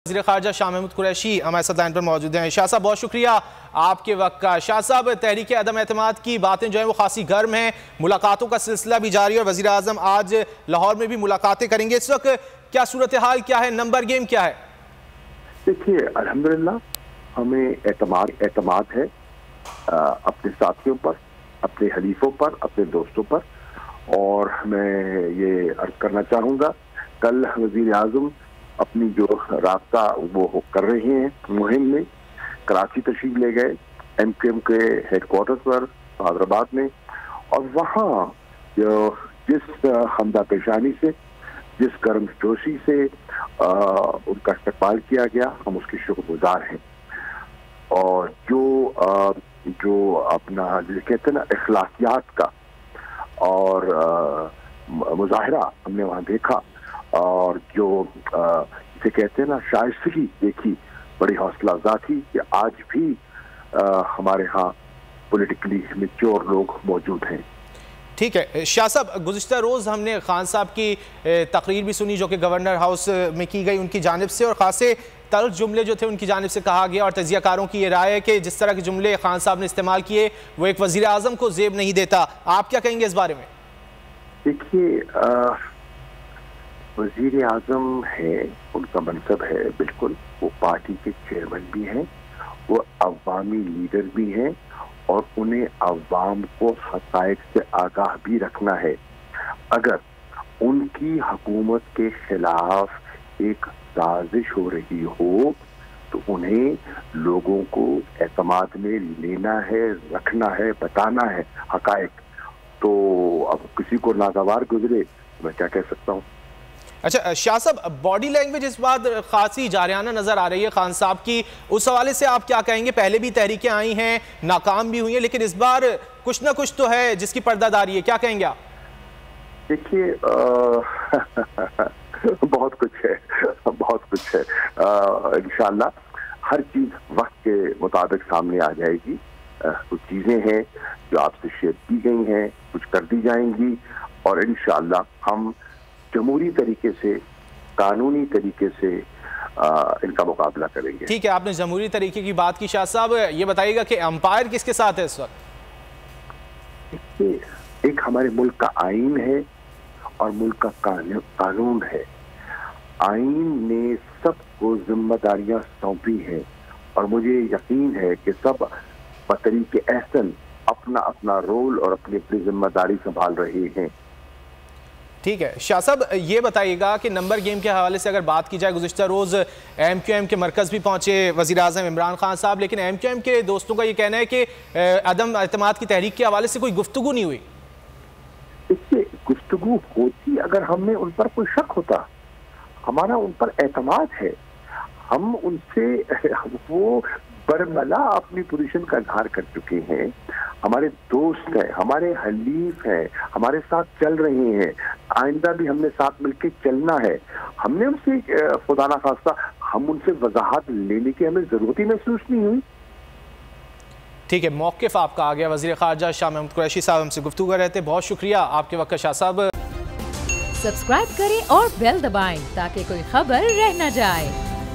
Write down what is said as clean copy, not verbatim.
وزیر خارجہ شاہ محمود قریشی ہمارے ساتھ لائن پر موجود ہیں۔ شاہ صاحب بہت شکریہ آپ کے وقت کا۔ شاہ صاحب تحریک عدم اعتماد کی باتیں جو ہیں وہ خاصی گرم ہیں، ملاقاتوں کا سلسلہ بھی جاری ہے اور وزیر اعظم آج لاہور میں بھی ملاقاتیں کریں گے۔ اس وقت کیا صورتحال کیا ہے، نمبر گیم کیا ہے؟ دیکھیے الحمدللہ ہمیں اعتماد ہے اپنے ساتھیوں پر، اپنے حلیفوں پر، اپنے دوستوں پر، اور میں یہ عرض کرنا چاہوں گا کل وزیر اعظم اپنی جو رابطہ وہ کر رہے ہیں مہم میں کراچی تشریف لے گئے ایم کیو ایم کے ہیڈ کوارٹرز پر حیدرآباد میں، اور وہاں جس ہمدہ پیشانی سے، جس گرم جوشی سے ان کا استقبال کیا گیا، ہم اس کے شکر گزار ہیں۔ اور جو اپنا کہتے ہیں نا اخلاقیات کا اور مظاہرہ ہم نے وہاں دیکھا، اور جو اسے کہتے ہیں نا شائستگی دیکھی، بڑی حوصلہ افزا تھی کہ آج بھی ہمارے ہاں پولیٹیکلی میچور لوگ موجود ہیں۔ ٹھیک ہے شاہ صاحب، گزشتہ روز ہم نے خان صاحب کی تقریر بھی سنی جو کہ گورنر ہاؤس میں کی گئی ان کی جانب سے، اور خاصے تلخ جملے جو تھے ان کی جانب سے کہا گیا، اور تجزیہ کاروں کی یہ رائے ہے کہ جس طرح کے جملے خان صاحب نے استعمال کیے وہ ایک وزیر اعظم کو زیب نہیں دیتا۔ آپ کیا کہیں گے اس بارے میں؟ دیکھیے وزیر اعظم ہے، ان کا منصب ہے، بالکل وہ پارٹی کے چیئرمین بھی ہیں، وہ عوامی لیڈر بھی ہیں، اور انہیں عوام کو حقائق سے آگاہ بھی رکھنا ہے۔ اگر ان کی حکومت کے خلاف ایک سازش ہو رہی ہو تو انہیں لوگوں کو اعتماد میں لینا ہے، رکھنا ہے، بتانا ہے حقائق۔ تو اب کسی کو ناگوار گزرے میں کیا کہہ سکتا ہوں۔ اچھا شاہ صاحب، باڈی لینگویج اس بات خاصی جارحانہ نظر آ رہی ہے خان صاحب کی، اس حوالے سے آپ کیا کہیں گے؟ پہلے بھی تحریکیں آئی ہیں، ناکام بھی ہوئی ہیں، لیکن اس بار کچھ نہ کچھ تو ہے جس کی پردہ داری ہے، کیا کہیں گے آپ؟ دیکھیے بہت کچھ ہے، بہت کچھ ہے۔ انشاءاللہ ہر چیز وقت کے مطابق سامنے آ جائے گی۔ کچھ چیزیں ہیں جو آپ سے شیئر کی گئی ہیں، کچھ کر دی جائیں گی، اور انشاءاللہ ہم جمہوری طریقے سے، قانونی طریقے سے ان کا مقابلہ کریں گے۔ ٹھیک ہے، آپ نے جمہوری طریقے کی بات کی۔ شاہ صاحب یہ بتائیے گا کہ امپائر کس کے ساتھ ہے اس وقت؟ ایک ہمارے ملک کا آئین ہے اور ملک کا قانون ہے۔ آئین نے سب کو ذمہ داریاں سونپی ہیں، اور مجھے یقین ہے کہ سب بطریق احسن اپنا اپنا رول اور اپنی ذمہ داری سنبھال رہے ہیں۔ ٹھیک ہے شاہ صاحب، یہ بتائیے گا کہ نمبر گیم کے حوالے سے اگر بات کی جائے، گزشتہ روز ایم کیو ایم کے مرکز بھی پہنچے وزیر اعظم عمران خان صاحب، لیکن ایم کیو ایم کے دوستوں کا یہ کہنا ہے کہ عدم اعتماد کی تحریک کے حوالے سے کوئی گفتگو نہیں ہوئی۔ اس سے گفتگو ہوتی اگر ہم نے ان پر کوئی شک ہوتا، ہمارا ان پر اعتماد ہے، ہم ان سے وہ برملا اپنی پوزیشن کا اظہار کر چکے ہیں، ہمارے دوست ہیں، ہمارے حلیف ہیں، ہمارے ساتھ چل رہے ہیں، آئندہ بھی ہم نے ساتھ مل کے چلنا ہے۔ ہم نے ان سے خدا نخواستہ ہم ان سے وضاحت لینے کی ہمیں ضرورت ہی محسوس نہیں ہوئی۔ ٹھیک ہے، موقف آپ کا آ گیا۔ وزیر خارجہ شاہ محمود قریشی صاحب ہم سے گفتگو کر رہے تھے، بہت شکریہ آپ کے وقت کا شاہ صاحب۔ سبسکرائب کریں اور بیل دبائیں تاکہ کوئی خبر رہ نہ جائے۔